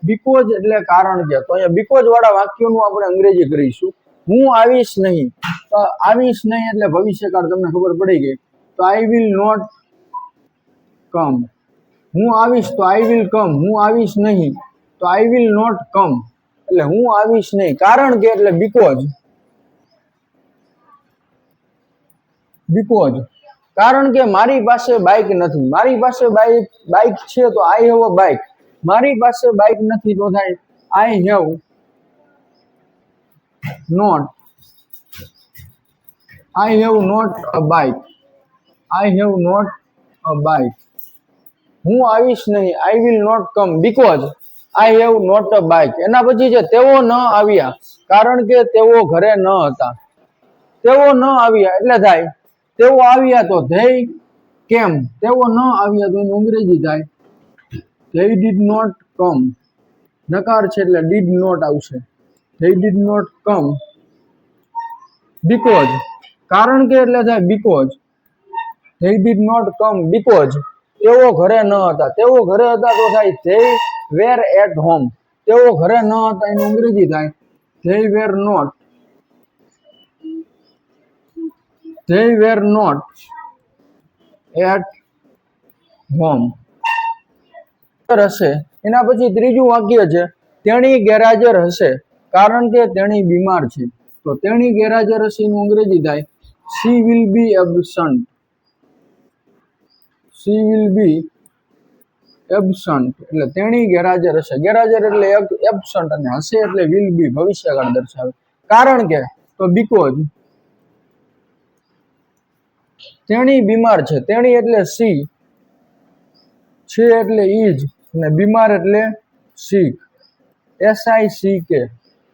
Because એટલે કારણ કે, તો અહીંયા બીકોઝ વાળા વાક્યોનું આપણે અંગ્રેજી કરીશું. હું આવીશ નહીં, તો આવીશ નહીં એટલે ભવિષ્યકાળ તમને ખબર પડી ગઈ. તો આઈ વિલ નોટ કમ. હું આવીશ તો આઈ વિલ કમ. હું આવીશ નહીં તો આઈ વિલ નોટ કમ. એટલે હું આવીશ નહીં, કારણ કે એટલે બીકોઝ. બીકોઝ કારણ કે મારી પાસે બાઇક નથી. મારી પાસે બાઇક છે તો આઈ હેવ અ બાઇક. મારી પાસે બાઇક નથી તો થાય I have not a bike. I have not a bike. હું આવીશ નહીં, I will not come because I have not a bike. એના પછી છે તેઓ ન આવ્યા, કારણ કે તેઓ ઘરે ન હતા. તેઓ ન આવ્યા એટલે થાય તેઓ આવ્યા તો they કેમ. તેઓ ન આવ્યા તો એનું અંગ્રેજી થાય they did not come. નકાર છે એટલે did not આવશે. they did not come because. કારણ કે એટલે થાય because. they did not come because તેઓ ઘરે ન હતા. તેઓ ઘરે હતા તો થાય they were at home. તેઓ ઘરે ન હતા એનું અંગ્રેજી થાય they were not at home. હશે. એના પછી ત્રીજું વાક્ય છે તેણી ગેરહાજર હશે, કારણ કે તેણી બીમાર છે. તો તેણી ગેરહાજર હશે એનું અંગ્રેજી થાય she will be absent. she will be absent એટલે તેણી ગેરહાજર હશે. ગેરહાજર એટલે એબસન્ટ અને હશે એટલે will be ભવિષ્યકાળ દર્શાવે. કારણ કે તો because. તેણી બીમાર છે. તેણી એટલે સી, છે એટલે ઇજ અને બીમાર એટલે sick. SICK.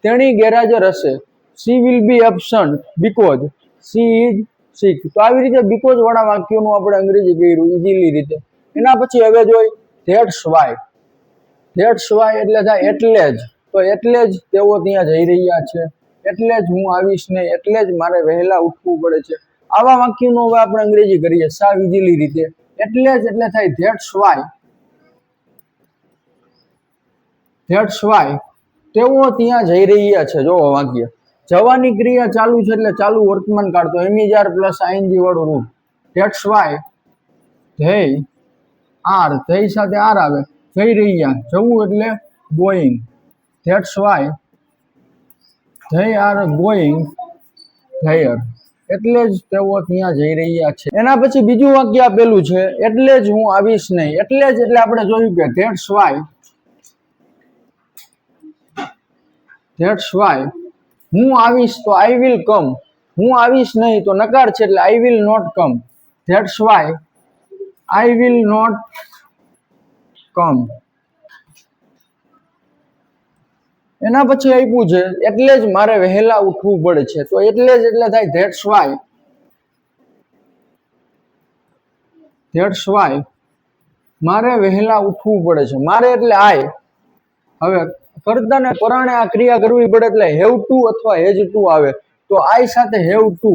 તેણી ગેરહાજર હશે. she will be absent because she is sick. તો આવી રીતે બીકોઝ વાળા વાક્યોનું આપણે અંગ્રેજી કર્યું ઈઝીલી રીતે. એના પછી હવે જોઈ ધેટ્સ વાય. ધેટ્સ વાય એટલે થાય એટલે જ. તો એટલે જ તેઓ ત્યાં જઈ રહ્યા છે, એટલે જ હું આવીશ નહીં, એટલે જ મારે વહેલા ઉઠવું પડે છે. આવા વાક્યનું હવે આપણે અંગ્રેજી કરીએ સાવ ઈઝીલી રીતે. એટલે જ એટલે થાય ધેટ્સ વાય. ધેટ્સ વાય તેઓ ત્યાં જઈ રહ્યા છે. જો વાક્ય જવાની ક્રિયા ચાલુ છે એટલે ચાલુ વર્તમાન કાળ, તો એમિજાર પ્લસ આઈએનજી વાળું રૂપ. That's why they are. They સાથે આર આવે. જઈ રહ્યા, જવું એટલે going. That's why they are going there. એટલે જ તેઓ ત્યાં જઈ રહ્યા છે. એના પછી બીજું વાક્ય આપેલું છે એટલે જ હું આવીશ નહીં. એટલે જ એટલે આપણે જોયું કે ધેટ્સ વાય. ધેટ્સ વાય હું આવીશ તો આઈ વિલ કમ. હું આવીશ નહીં તો નકાર છે એટલે I will not come. That's why I will not come. એના પછી આપ્યું છે એટલે જ મારે વહેલા ઉઠવું પડે છે. તો એટલે જ એટલે થાય ધેટ્સ વાય. ધેટ્સ વાય મારે વહેલા ઉઠવું પડે છે. મારે એટલે આય. હવે કર્તાને પરાણે આ ક્રિયા કરવી પડે એટલે હેવ ટુ અથવા હેજ ટુ આવે. તો આઈ સાથે have to.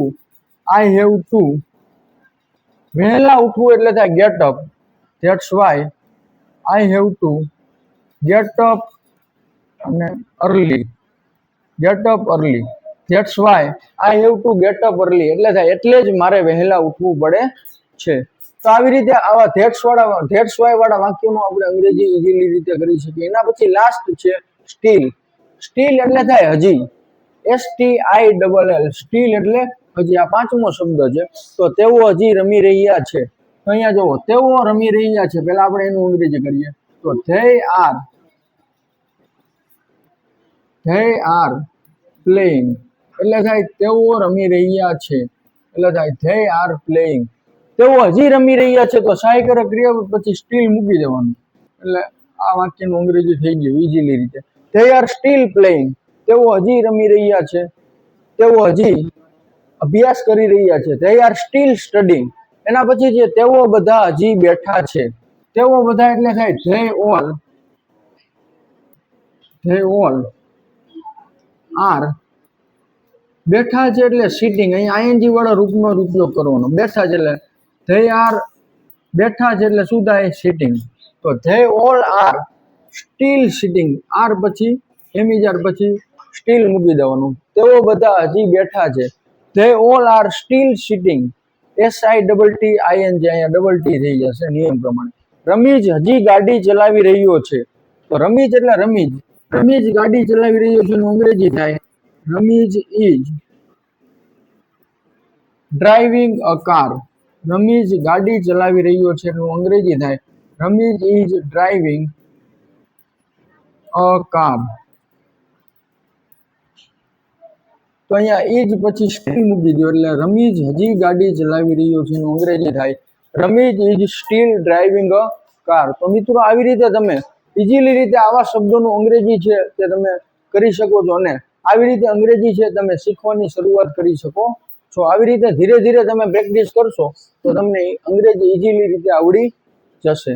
I have to. વહેલા ઉઠવું એટલે થાય get up. That's why I have to get up અને early. Get up early. That's why I have to get up early એટલે થાય એટલે જ મારે વહેલા ઉઠવું પડે છે. તો આવી રીતે આવા ધેટ્સ વાય વાળા વાક્યોનું આપણે અંગ્રેજી ઈઝીલી રીતે કરી શકીએ. એના પછી લાસ્ટ છે સ્ટીલ. સ્ટીલ એટલે થાય હજી. STILL. સ્ટીલ એટલે હજી. આ પાંચમો શબ્દ છે. તો તેઓ હજી રમી રહ્યા છે. તો અહીંયા જુઓ તેઓ રમી રહ્યા છે. પહેલા આપણે એનું અંગ્રેજી કરીએ તો they are playing એટલે થાય તેઓ રમી રહ્યા છે. એટલે થાય they are playing. તેઓ હજી રમી રહ્યા છે તો સહાયક ક્રિયા પછી સ્ટીલ મૂકી દેવાનું. એટલે આ વાક્યનું અંગ્રેજી થઈ ગયું ઈઝીલી રીતે. they are still playing. તેઓ હજી રમી રહ્યા છે. તેઓ હજી અભ્યાસ કરી રહ્યા છે. they are still studying. એના પછી છે તેઓ બધા હજી બેઠા છે. તેઓ બધા એટલે થાય they all are. બેઠા છે એટલે સિટિંગ. અહીં આઈએનજી વાળા રૂપનો ઉપયોગ કરવાનો. બેઠા છે એટલે they are બેઠા છે એટલે શું થાય સિટિંગ. તો they all are still sitting, are પછી એમિજાર પછી સ્ટીલ મૂકી દેવાનું. તેઓ બધા હજી બેઠા છે. They all are still sitting. SITTING, અહીંયા ડબલ ટી થઈ જશે નિયમ પ્રમાણે. રમીજ હજી ગાડી ચલાવી રહ્યો છે. તો રમીજ એટલે રમીજ. રમીજ ગાડી ચલાવી રહ્યો છે એનું અંગ્રેજી થાય Ramiz is driving a car. Ramiz ગાડી ચલાવી રહ્યો છે એનું અંગ્રેજી થાય Ramiz is driving a car. તો અહીંયા ઇઝ પછી સ્ટીલ મૂકી દો એટલે રમીજ હજી ગાડી ચલાવી રહ્યો છે એનું અંગ્રેજી થાય Ramiz is still driving a car. તો મિત્રો આવી રીતે તમે ઇઝીલી રીતે આવા શબ્દોનું અંગ્રેજી છે તે તમે કરી શકો છો અને આવી રીતે અંગ્રેજી છે તમે શીખવાની શરૂઆત કરી શકો છો. આવી રીતે ધીરે ધીરે તમે પ્રેક્ટિસ કરશો તો તમને અંગ્રેજી ઇઝીલી રીતે આવડી જશે.